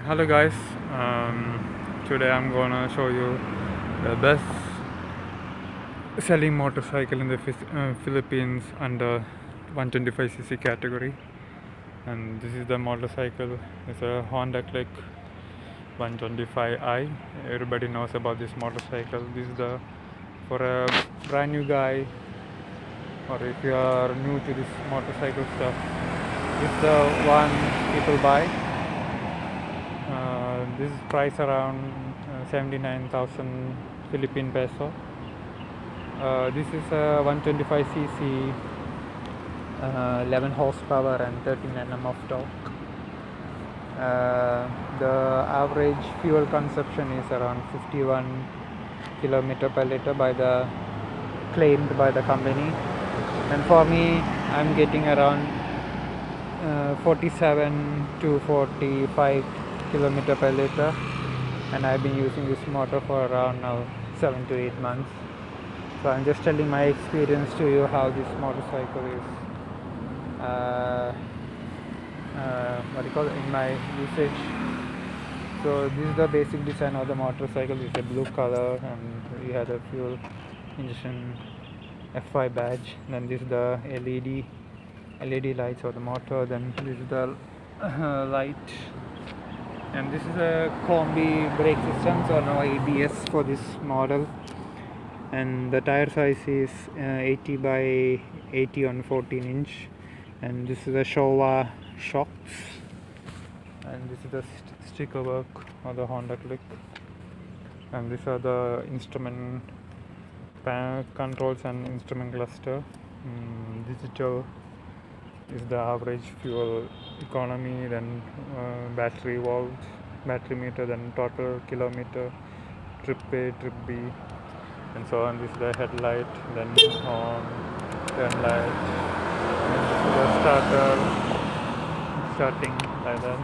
Hello guys, today I'm gonna show you the best selling motorcycle in the Philippines under 125cc category. And this is the motorcycle. It's a Honda Click 125i. Everybody knows about this motorcycle. This is the for a brand new guy, or if you are new to this motorcycle stuff, it's the one people buy. This is price around 79,000 Philippine peso. This is a 125cc, 11 horsepower and 13 Nm of torque. The average fuel consumption is around 51 km per liter claimed by the company, and for me I'm getting around 47 to 45 km per liter, and I've been using this motor for around now 7 to 8 months. So I'm just telling my experience to you how this motorcycle is in my usage. So this is the basic design of the motorcycle. It's a blue color, and we have a fuel injection F5 badge. Then this is the LED lights of the motor. Then this is the light, and this is a combi brake system, so no ABS for this model. And the tire size is 80 by 80 on 14 inch, and this is the Showa shocks, and this is the sticker work of the Honda Click, and these are the instrument controls and instrument cluster. Digital is the average fuel economy, then battery volts, battery meter, then total kilometer, trip A, trip B, and so on. This is the headlight, then on, turn light, and this is the starting like that.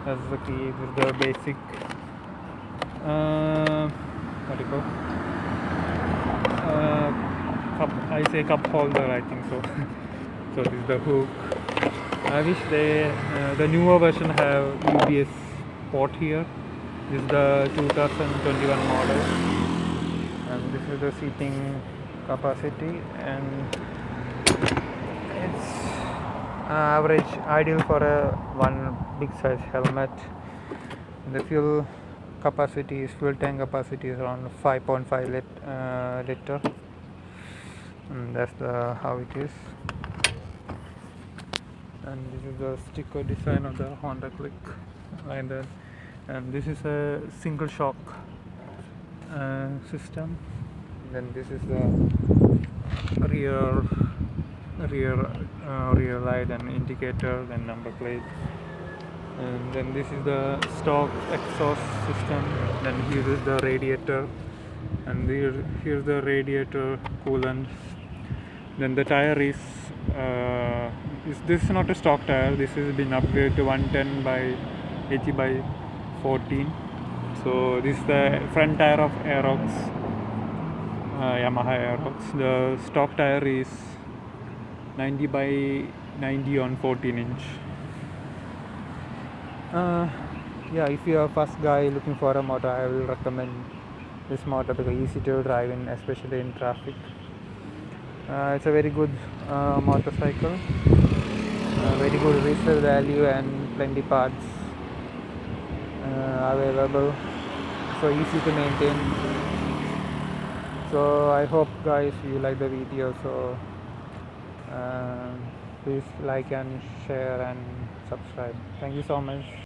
That's the key. This is the basic cup holder, I think so. So this is the hook. I wish the newer version have UBS port here. This is the 2021 model, and this is the seating capacity, and it's average ideal for a one big size helmet. The fuel tank capacity is around 5.5 liter. And that's how it is. And this is the sticker design of the Honda Click like that. And this is a single shock system. Then this is the rear light and indicator, then number plate. And then this is the stock exhaust system. Then here is the radiator, and here's the radiator coolant. Then the tire is this is not a stock tire. This has been upgraded to 110 by 80 by 14. So this is the front tire of Aerox, Yamaha Aerox. The stock tire is 90 by 90 on 14 inch. Yeah, if you are a first guy looking for a motor, I will recommend this motor because it's easy to drive in, especially in traffic. It's a very good motorcycle, very good resale value, and plenty parts available, so easy to maintain. So I hope guys you like the video, so please like and share and subscribe. Thank you so much.